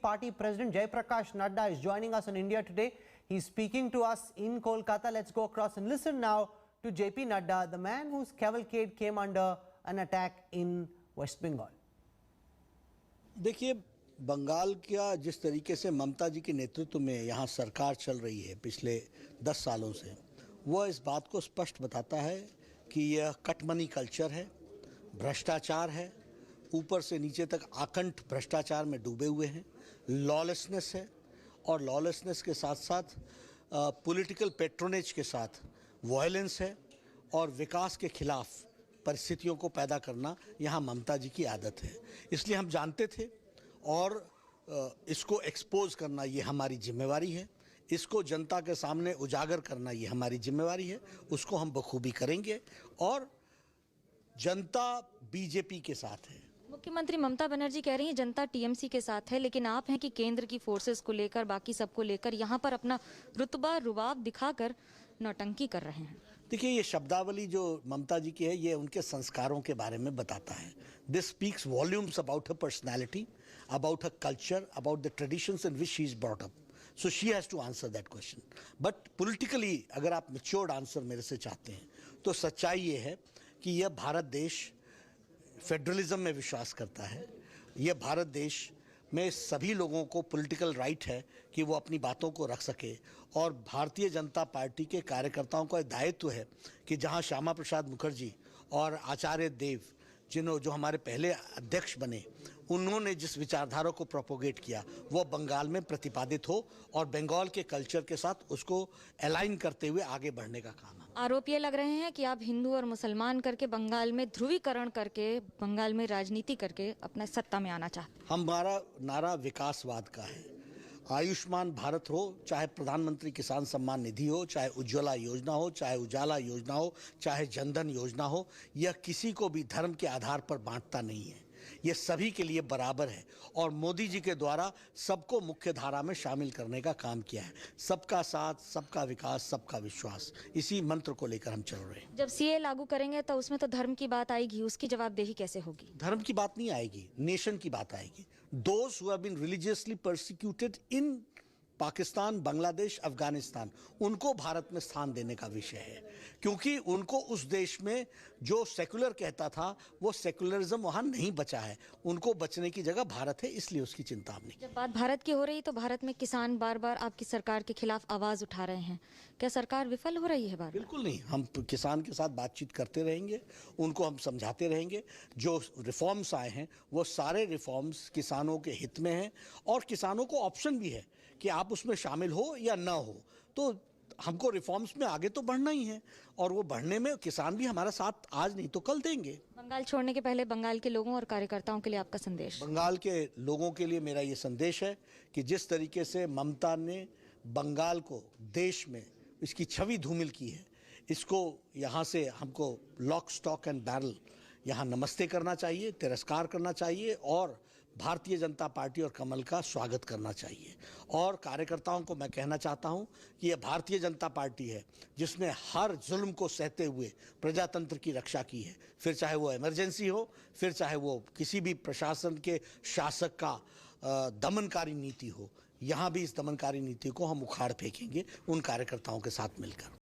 Party President Jayaprakash Nadda is joining us in India today. He's speaking to us in Kolkata. Let's go across and listen now to JP Nadda, the man whose cavalcade came under an attack in West Bengal. देखिए, बंगाल का जिस तरीके से ममता जी के नेतृत्व में यहाँ सरकार चल रही है पिछले 10 सालों से, वह इस बात को स्पष्ट बताता है कि यह कटमनी कल्चर है, भ्रष्टाचार है, ऊपर से नीचे तक आकंठ भ्रष्टाचार में डूबे हुए हैं, लॉलेसनेस है और लॉलेसनेस के साथ साथ पॉलिटिकल पेट्रोनेज के साथ वायलेंस है और विकास के खिलाफ परिस्थितियों को पैदा करना यहाँ ममता जी की आदत है। इसलिए हम जानते थे और इसको एक्सपोज करना ये हमारी जिम्मेवारी है, इसको जनता के सामने उजागर करना ये हमारी जिम्मेवारी है, उसको हम बखूबी करेंगे और जनता बीजेपी के साथ है। मुख्यमंत्री ममता बनर्जी कह रही हैं जनता टीएमसी के साथ है, लेकिन आप हैं कि केंद्र की फोर्सेस को लेकर, बाकी सबको लेकर यहाँ पर अपना रुतबा रुबाब दिखाकर नौटंकी कर रहे हैं। देखिए, ये शब्दावली जो ममता जी की है, ये उनके संस्कारों के बारे में बताता है। This speaks volumes about her personality, about her culture, about the traditions in which she is brought up. So she has to answer that question. But politically अगर आप मैच्योर्ड आंसर मेरे से चाहते हैं तो सच्चाई ये है कि यह भारत देश फेडरलिज्म में विश्वास करता है। यह भारत देश में सभी लोगों को पॉलिटिकल राइट है कि वो अपनी बातों को रख सके और भारतीय जनता पार्टी के कार्यकर्ताओं का दायित्व है कि जहां श्यामा प्रसाद मुखर्जी और आचार्य देव जो हमारे पहले अध्यक्ष बने, उन्होंने जिस विचारधारा को प्रोपोगेट किया वो बंगाल में प्रतिपादित हो और बंगाल के कल्चर के साथ उसको अलाइन करते हुए आगे बढ़ने का काम है। आरोप ये लग रहे हैं कि आप हिंदू और मुसलमान करके बंगाल में ध्रुवीकरण करके, बंगाल में राजनीति करके अपना सत्ता में आना चाहते हैं। हमारा नारा विकासवाद का है। आयुष्मान भारत हो, चाहे प्रधानमंत्री किसान सम्मान निधि हो, चाहे उज्ज्वला योजना हो, चाहे उजाला योजना हो, चाहे जनधन योजना हो, यह किसी को भी धर्म के आधार पर बांटता नहीं है। यह सभी के लिए बराबर है और मोदी जी के द्वारा सबको मुख्य धारा में शामिल करने का काम किया है। सबका साथ, सबका विकास, सबका विश्वास, इसी मंत्र को लेकर हम चल रहे हैं। जब सीए लागू करेंगे तो उसमें तो धर्म की बात आएगी, उसकी जवाबदेही कैसे होगी? धर्म की बात नहीं आएगी, नेशन की बात आएगी। Those who have been religiously persecuted in Pakistan, Bangladesh, Afghanistan, उनको भारत में स्थान देने का विषय है, क्योंकि उनको उस देश में जो सेकुलर कहता था वो सेकुलरिज्म वहाँ नहीं बचा है। उनको बचने की जगह भारत है, इसलिए उसकी चिंता हमने। जब बात भारत की हो रही तो भारत में किसान बार बार आपकी सरकार के खिलाफ आवाज उठा रहे हैं, क्या सरकार विफल हो रही है बार? बिल्कुल नहीं, हम किसान के साथ बातचीत करते रहेंगे, उनको हम समझाते रहेंगे। जो रिफॉर्म्स आए हैं वो सारे रिफॉर्म्स किसानों के हित में हैं और किसानों को ऑप्शन भी है कि आप उसमें शामिल हो या ना हो। तो हमको रिफॉर्म्स में आगे तो बढ़ना ही है और वो बढ़ने में किसान भी हमारा साथ आज नहीं तो कल देंगे। बंगाल छोड़ने के पहले बंगाल के लोगों और कार्यकर्ताओं के लिए आपका संदेश? बंगाल के लोगों के लिए मेरा ये संदेश है कि जिस तरीके से ममता ने बंगाल को देश में इसकी छवि धूमिल की है, इसको यहाँ से हमको लॉक, स्टॉक एंड बैरल यहाँ नमस्ते करना चाहिए, तिरस्कार करना चाहिए और भारतीय जनता पार्टी और कमल का स्वागत करना चाहिए। और कार्यकर्ताओं को मैं कहना चाहता हूं कि यह भारतीय जनता पार्टी है जिसने हर जुल्म को सहते हुए प्रजातंत्र की रक्षा की है, फिर चाहे वो इमरजेंसी हो, फिर चाहे वो किसी भी प्रशासन के शासक का दमनकारी नीति हो। यहाँ भी इस दमनकारी नीति को हम उखाड़ फेंकेंगे उन कार्यकर्ताओं के साथ मिलकर।